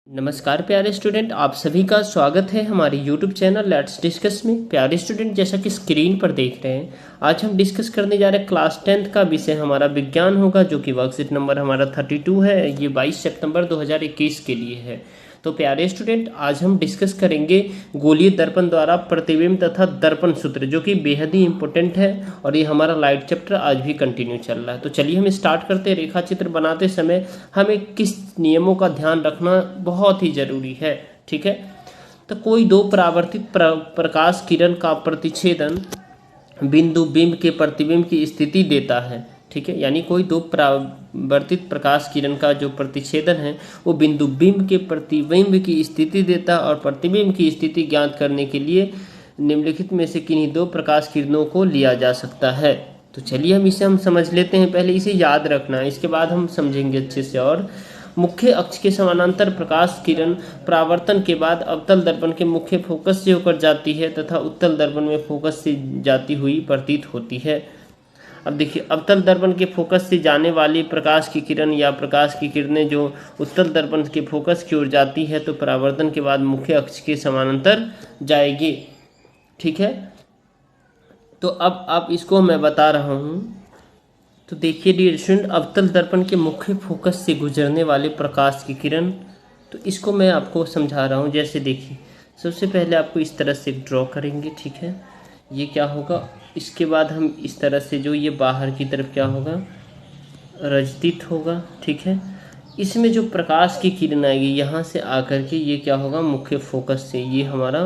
नमस्कार प्यारे स्टूडेंट, आप सभी का स्वागत है हमारे YouTube चैनल लेट्स डिस्कस में। प्यारे स्टूडेंट, जैसा कि स्क्रीन पर देख रहे हैं, आज हम डिस्कस करने जा रहे हैं क्लास 10th का विषय हमारा विज्ञान होगा, जो कि वर्कशीट नंबर हमारा 32 है। ये 22 सितंबर 2021 के लिए है। तो प्यारे स्टूडेंट, आज हम डिस्कस करेंगे गोलीय दर्पण द्वारा प्रतिबिंब तथा दर्पण सूत्र, जो कि बेहद ही इंपॉर्टेंट है और ये हमारा लाइट चैप्टर आज भी कंटिन्यू चल रहा है। तो चलिए हम स्टार्ट करते हैं। रेखा चित्र बनाते समय हमें किस नियमों का ध्यान रखना बहुत ही जरूरी है, ठीक है। तो कोई दो परावर्तित प्रकाश किरण का प्रतिच्छेदन बिंदु बिंब के प्रतिबिंब की स्थिति देता है, ठीक है। यानी कोई दो परावर्तित प्रकाश किरण का जो प्रतिच्छेदन है वो बिंदु बिंब के प्रतिबिंब की स्थिति देता है, और प्रतिबिंब की स्थिति ज्ञात करने के लिए निम्नलिखित में से किन्हीं दो प्रकाश किरणों को लिया जा सकता है। तो चलिए हम समझ लेते हैं। पहले इसे याद रखना है, इसके बाद हम समझेंगे अच्छे से। और मुख्य अक्ष के समानांतर प्रकाश किरण परावर्तन के बाद अवतल दर्पण के मुख्य फोकस से होकर जाती है तथा उत्तल दर्पण में फोकस से जाती हुई प्रतीत होती है। अब देखिए, अवतल दर्पण के फोकस से जाने वाली प्रकाश की किरण या प्रकाश की किरणें जो उत्तल दर्पण के फोकस की ओर जाती है तो परावर्तन के बाद मुख्य अक्ष के समानांतर जाएगी, ठीक है। तो अब इसको मैं बता रहा हूँ। तो देखिए डियर स्टूडेंट, अवतल दर्पण के मुख्य फोकस से गुजरने वाले प्रकाश की किरण, तो इसको मैं आपको समझा रहा हूँ। जैसे देखिए, सबसे पहले आपको इस तरह से ड्रॉ करेंगे, ठीक है। ये क्या होगा, इसके बाद हम इस तरह से जो ये बाहर की तरफ क्या होगा, रजतित होगा, ठीक है। इसमें जो प्रकाश की किरण आएगी यहाँ से आकर के ये क्या होगा, मुख्य फोकस से, ये हमारा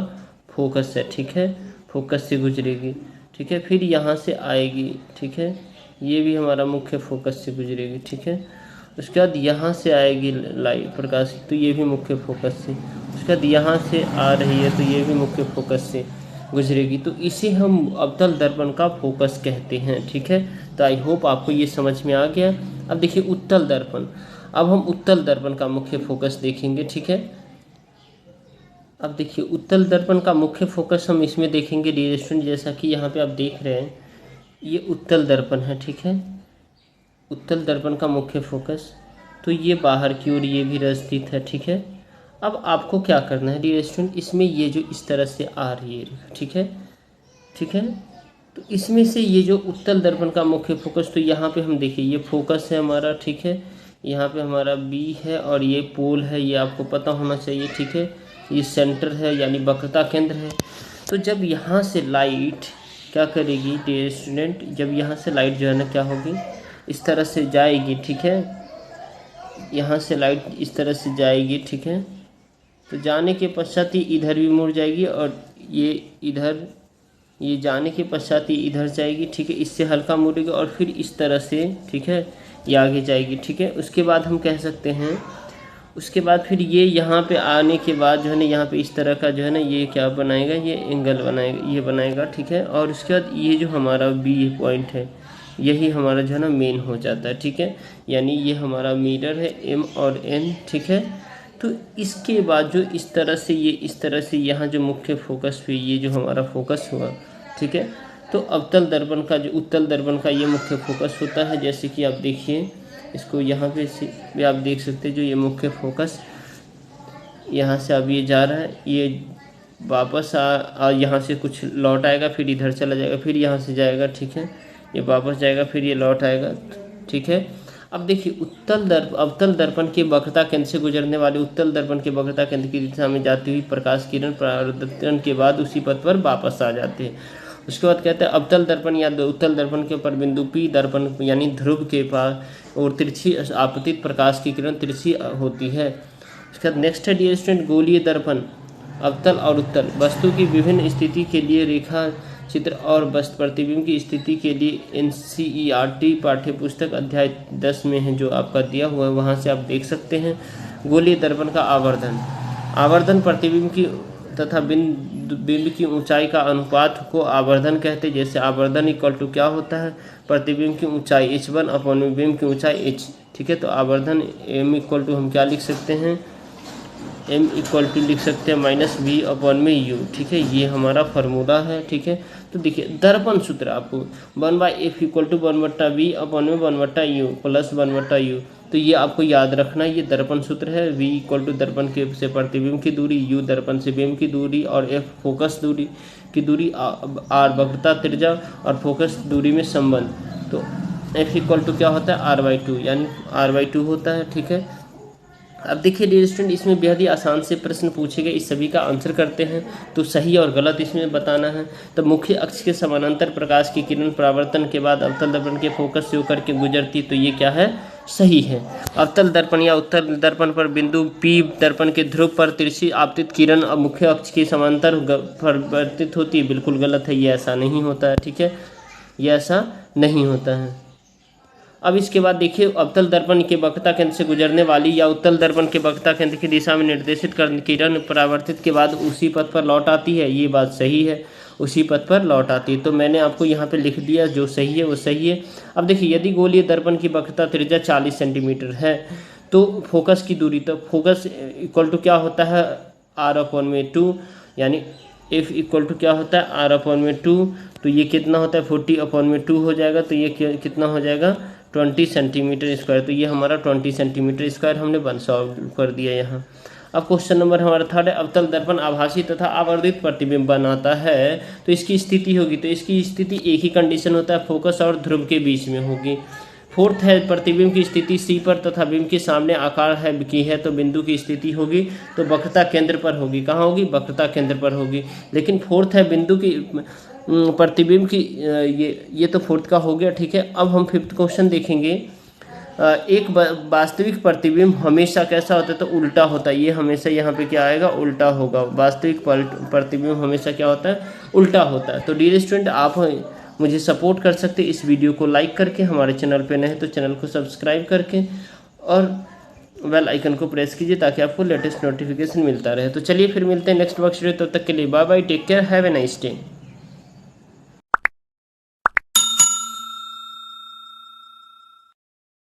फोकस है, ठीक है। फोकस से गुजरेगी, ठीक है। फिर यहाँ से आएगी, ठीक है। ये भी हमारा मुख्य फोकस से गुजरेगी, ठीक है। उसके बाद यहाँ से आएगी लाइट प्रकाश, तो ये भी मुख्य फोकस से। उसके बाद यहाँ से आ रही है तो ये भी मुख्य फोकस से गुजरेगी। तो इसे हम अवतल दर्पण का फोकस कहते हैं, ठीक है। तो आई होप आपको ये समझ में आ गया। अब देखिए उत्तल दर्पण, अब हम उत्तल दर्पण का मुख्य फोकस देखेंगे, ठीक है। अब देखिए उत्तल दर्पण का मुख्य फोकस हम इसमें देखेंगे डियर स्टूडेंट, जैसा कि यहाँ पे आप देख रहे हैं, ये उत्तल दर्पण है, ठीक है। उत्तल दर्पण का मुख्य फोकस, तो ये बाहर की ओर ये भी रस्थित है, ठीक है। अब आपको क्या करना है डियर स्टूडेंट, इसमें ये जो इस तरह से आ रही है, ठीक है, ठीक है। तो इसमें से ये जो उत्तल दर्पण का मुख्य फोकस, तो यहाँ पे हम देखिए ये फोकस है हमारा, ठीक है। यहाँ पे हमारा बी है और ये पोल है, ये आपको पता होना चाहिए, ठीक है। ये सेंटर है यानी वक्रता केंद्र है। तो जब यहाँ से लाइट क्या करेगी डियर स्टूडेंट, जब यहाँ से लाइट जो है ना क्या होगी, इस तरह से जाएगी, ठीक है। यहाँ से लाइट इस तरह से जाएगी, ठीक है। तो जाने के पश्चात ये इधर भी मुड़ जाएगी और ये इधर, ये जाने के पश्चात ये इधर जाएगी, ठीक है। इससे हल्का मुड़ेगी और फिर इस तरह से, ठीक है, ये आगे जाएगी, ठीक है। उसके बाद हम कह सकते हैं, उसके बाद फिर ये यहाँ पे आने के बाद जो है ना, यहाँ पे इस तरह का जो है ना, ये क्या बनाएगा, ये एंगल बनाएगा, ये बनाएगा, ठीक है। और उसके बाद ये जो हमारा बी पॉइंट है, यही हमारा जो है ना मेन हो जाता है, ठीक है। यानी ये हमारा मिरर है एम और एन, ठीक है। तो इसके बाद जो इस तरह से ये इस तरह से यहाँ जो मुख्य फोकस पे ये जो हमारा फोकस हुआ, ठीक है। तो अवतल दर्पण का जो उत्तल दर्पण का ये मुख्य फोकस होता है। जैसे कि आप देखिए इसको यहाँ पे से भी आप देख सकते हैं, जो ये मुख्य फोकस यहाँ से अब ये जा रहा है, ये वापस यहाँ से कुछ लौट आएगा, फिर इधर चला जाएगा, फिर यहाँ से जाएगा, ठीक है। ये वापस जाएगा, फिर ये लौट आएगा, ठीक है। अब देखिए अवतल दर्पण के वक्रता केंद्र से गुजरने वाले उत्तल दर्पण के वक्रता केंद्र की दिशा में जाती हुई प्रकाश किरण परावर्तन के बाद उसी पथ पर वापस आ जाते हैं। उसके बाद कहते हैं अवतल दर्पण या उत्तल दर्पण के ऊपर बिंदु पी दर्पण यानी ध्रुव के पास और तिरछी आपतित प्रकाश की किरण तिरछी होती है। उसके बाद नेक्स्ट है डियर स्टूडेंट गोलीय दर्पण, अवतल और उत्तल वस्तु की विभिन्न स्थिति के लिए रेखा चित्र और वस्तु प्रतिबिंब की स्थिति के लिए NCERT पाठ्यपुस्तक अध्याय 10 में है, जो आपका दिया हुआ है, वहाँ से आप देख सकते हैं। गोलीय दर्पण का आवर्धन प्रतिबिंब की तथा बिंब की ऊंचाई का अनुपात को आवर्धन कहते हैं। जैसे आवर्धन इक्वल टू क्या होता है, प्रतिबिंब की ऊंचाई h1 अपॉन बिंब की ऊंचाई h, ठीक है। तो आवर्धन m इक्वल टू हम क्या लिख सकते हैं, m इक्वल टू लिख सकते हैं -v अपॉन में u, ठीक है। ये हमारा फार्मूला है, ठीक है। तो देखिए दर्पण सूत्र आपको 1/f equal to 1/v upon में 1/u प्लस 1/u, तो ये आपको याद रखना, ये दर्पण सूत्र है। v इक्वल टू दर्पण के से प्रतिबिंब की दूरी, u दर्पण से बिंब की दूरी और f फोकस दूरी की दूरी, r वक्रता त्रिज्या और फोकस दूरी में संबंध। तो f इक्वल टू क्या होता है r/2, यानी r/2 होता है। ठीक है, अब देखिए डियर स्टूडेंट, इसमें बेहद ही आसान से प्रश्न पूछे गए, इस सभी का आंसर करते हैं तो सही और गलत इसमें बताना है। तो मुख्य अक्ष के समानांतर प्रकाश की किरण परावर्तन के बाद अवतल दर्पण के फोकस से होकर के गुजरती, तो ये क्या है, सही है। अवतल दर्पण या उत्तल दर्पण पर बिंदु P दर्पण के ध्रुव पर तिरछी आपतित किरण अब मुख्य अक्ष के समांतर परावर्तित होती है, बिल्कुल गलत है, ये ऐसा नहीं होता है। ठीक है, ये ऐसा नहीं होता है। अब इसके बाद देखिए, अवतल दर्पण के वक्रता केंद्र से गुजरने वाली या उत्तल दर्पण के वक्रता केंद्र की दिशा में निर्देशित किरण परावर्तित के बाद उसी पथ पर लौट आती है, ये बात सही है, उसी पथ पर लौट आती है। तो मैंने आपको यहाँ पे लिख दिया, जो सही है वो सही है। अब देखिए, यदि गोलीय दर्पण की वक्रता त्रिज्या 40 सेंटीमीटर है तो फोकस की दूरी, तो फोकस इक्वल टू क्या होता है r/2, यानी f इक्वल टू क्या होता है r/2, तो ये कितना होता है 40/2 हो जाएगा, तो ये कितना हो जाएगा 20 सेंटीमीटर स्क्वायर। तो ये हमारा 20 सेंटीमीटर स्क्वायर हमने सॉल्व कर दिया यहाँ। अब क्वेश्चन नंबर हमारा 3 है, अवतल दर्पण आभासी तथा आवर्धित प्रतिबिंब बनाता है तो इसकी स्थिति होगी, तो इसकी स्थिति एक ही कंडीशन होता है, फोकस और ध्रुव के बीच में होगी। 4th है, प्रतिबिंब की स्थिति C पर तथा बिंब के सामने आकार है की है तो बिंदु की स्थिति होगी तो वक्रता केंद्र पर होगी। कहाँ होगी, वक्रता केंद्र पर होगी। लेकिन 4th है, बिंदु की प्रतिबिंब की, ये तो 4th का हो गया। ठीक है, अब हम 5th क्वेश्चन देखेंगे। एक वास्तविक प्रतिबिंब हमेशा कैसा होता है, तो उल्टा होता है, ये हमेशा यहाँ पे क्या आएगा, उल्टा होगा। वास्तविक प्रतिबिंब हमेशा क्या होता है, उल्टा होता है। तो डियर स्टूडेंट, आप मुझे सपोर्ट कर सकते इस वीडियो को लाइक करके, हमारे चैनल पे नए तो चैनल को सब्सक्राइब करके और बेल आइकन को प्रेस कीजिए ताकि आपको लेटेस्ट नोटिफिकेशन मिलता रहे। तो चलिए फिर मिलते हैं नेक्स्ट वर्क वीडियो, तब तक के लिए bye bye, take care, have a nice day.